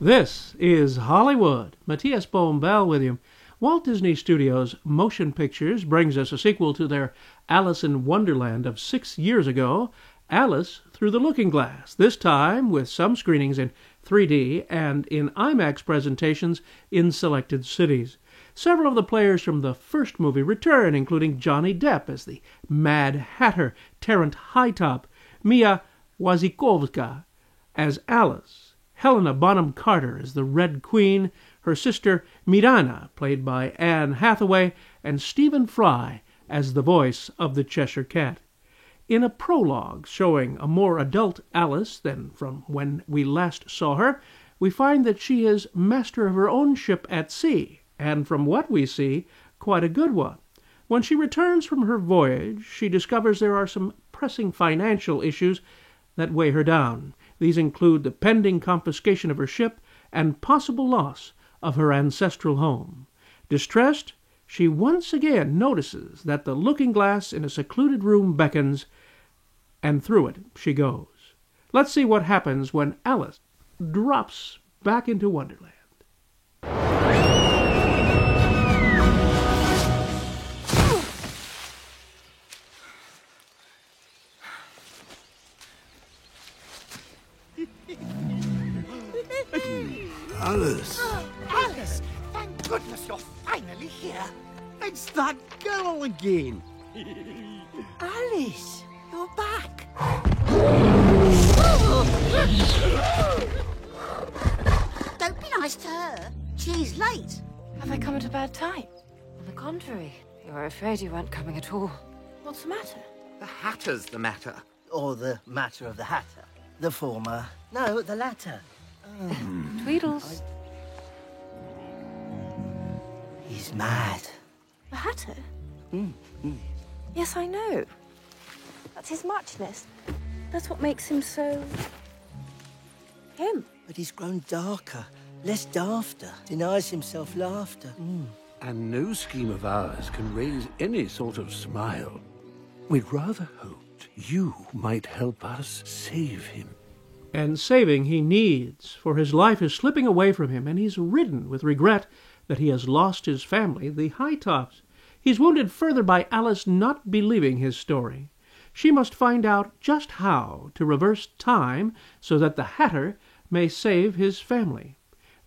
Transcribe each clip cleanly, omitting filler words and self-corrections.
This is Hollywood. Matthias Bohm-Bell with you. Walt Disney Studios Motion Pictures brings us a sequel to their Alice in Wonderland of 6 years ago, Alice Through the Looking Glass, this time with some screenings in 3D and in IMAX presentations in selected cities. Several of the players from the first movie return, including Johnny Depp as the Mad Hatter, Terrence Hightope, Mia Wasikowska as Alice, Helena Bonham Carter as the Red Queen, her sister Mirana, played by Anne Hathaway, and Stephen Fry as the voice of the Cheshire Cat. In a prologue showing a more adult Alice than from when we last saw her, we find that she is master of her own ship at sea, and from what we see, quite a good one. When she returns from her voyage, she discovers there are some pressing financial issues that weigh her down. These include the pending confiscation of her ship and possible loss of her ancestral home. Distressed, she once again notices that the looking glass in a secluded room beckons, and through it she goes. Let's see what happens when Alice drops back into Wonderland. Alice! Alice! Thank goodness you're finally here! It's that girl again! Alice! You're back! Don't be nice to her. She's late. Have I come at a bad time? On the contrary, you were afraid you weren't coming at all. What's the matter? The Hatter's the matter. Or the matter of the Hatter. The former. No, the latter. Tweedles. He's mad. The Hatter? Yes, I know. That's his muchness. That's what makes him so... him. But he's grown darker, less dafter, denies himself laughter. And no scheme of ours can raise any sort of smile. We'd rather hoped you might help us save him. And saving he needs, for his life is slipping away from him, and he's ridden with regret that he has lost his family, the Hightops. He's wounded further by Alice not believing his story. She must find out just how to reverse time so that the Hatter may save his family.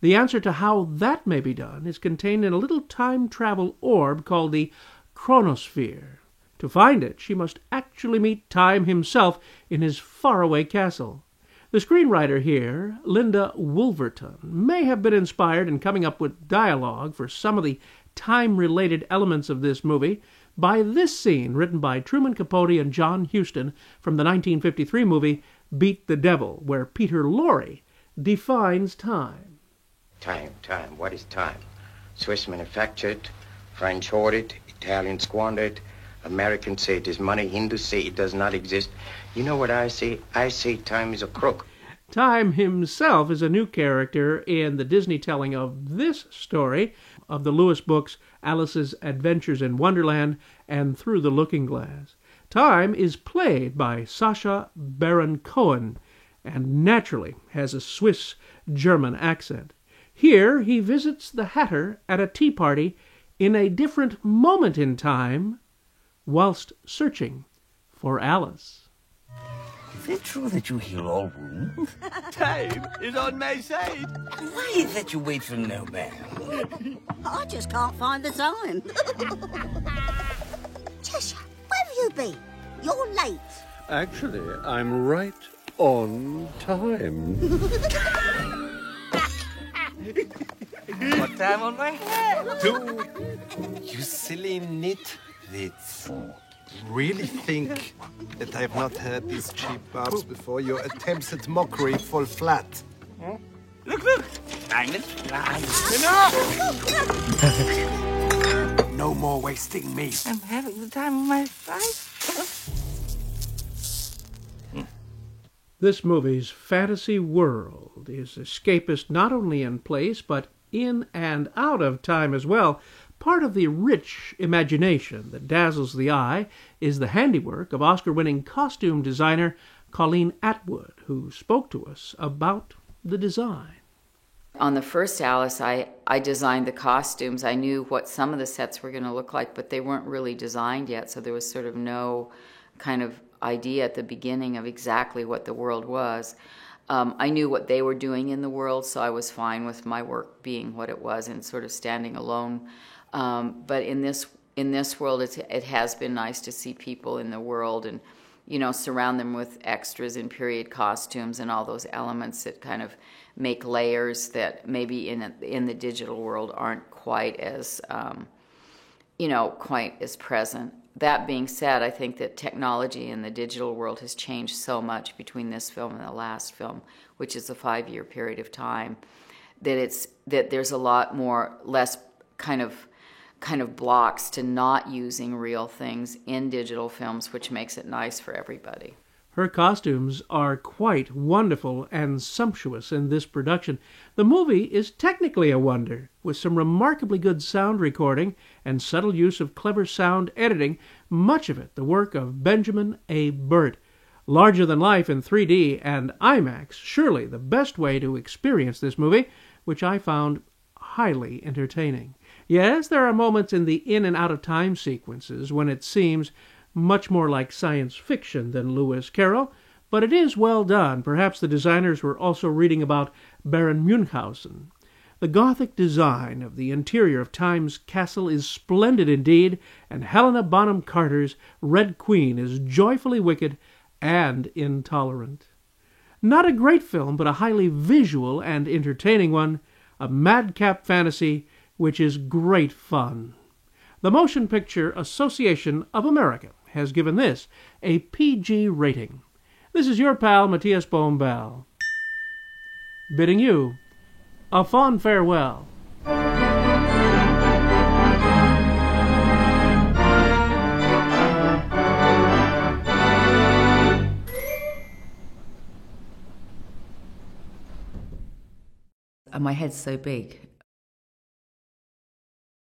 The answer to how that may be done is contained in a little time-travel orb called the Chronosphere. To find it, she must actually meet Time himself in his faraway castle. The screenwriter here, Linda Wolverton, may have been inspired in coming up with dialogue for some of the time-related elements of this movie by this scene written by Truman Capote and John Huston from the 1953 movie Beat the Devil, where Peter Lorre defines time. Time. What is time? Swiss manufactured, French hoarded, Italian squandered, Americans say it is money, Hindus say it does not exist. You know what I say? I say time is a crook. Time himself is a new character in the Disney telling of this story of the Lewis books Alice's Adventures in Wonderland and Through the Looking Glass. Time is played by Sacha Baron Cohen and naturally has a Swiss-German accent. Here he visits the Hatter at a tea party in a different moment in time whilst searching for Alice. Is it true that you heal all wounds? Time is on my side. Why is that you wait for no man? I just can't find the time. Cheshire, where have you been? You're late. Actually, I'm right on time. What time on my head? Dude, you silly nitwits. Really think that I have not heard these cheap barbs before? Your attempts at mockery fall flat. Look! Enough! No more wasting me. I'm having the time of my life. This movie's fantasy world is escapist not only in place, but in and out of time as well. Part of the rich imagination that dazzles the eye is the handiwork of Oscar-winning costume designer Colleen Atwood, who spoke to us about the design. On the first Alice, I designed the costumes. I knew what some of the sets were going to look like, but they weren't really designed yet, so there was sort of no kind of idea at the beginning of exactly what the world was. I knew what they were doing in the world, so I was fine with my work being what it was and sort of standing alone. But in this world, it has been nice to see people in the world and, you know, surround them with extras and period costumes and all those elements that kind of make layers that maybe in the digital world aren't quite as, quite as present. That being said, I think that technology in the digital world has changed so much between this film and the last film, which is a 5-year period of time, that there's a lot less kind of blocks to not using real things in digital films, which makes it nice for everybody. Her costumes are quite wonderful and sumptuous in this production. The movie is technically a wonder, with some remarkably good sound recording and subtle use of clever sound editing, much of it the work of Benjamin A. Burt. Larger than life in 3D and IMAX, surely the best way to experience this movie, which I found highly entertaining. Yes, there are moments in the in and out of time sequences when it seems much more like science fiction than Lewis Carroll, but it is well done. Perhaps the designers were also reading about Baron Munchausen. The Gothic design of the interior of Time's castle is splendid indeed, and Helena Bonham Carter's Red Queen is joyfully wicked and intolerant. Not a great film, but a highly visual and entertaining one, a madcap fantasy which is great fun. The Motion Picture Association of America has given this a PG rating. This is your pal, Matthias Bombal, bidding you a fond farewell. My head's so big,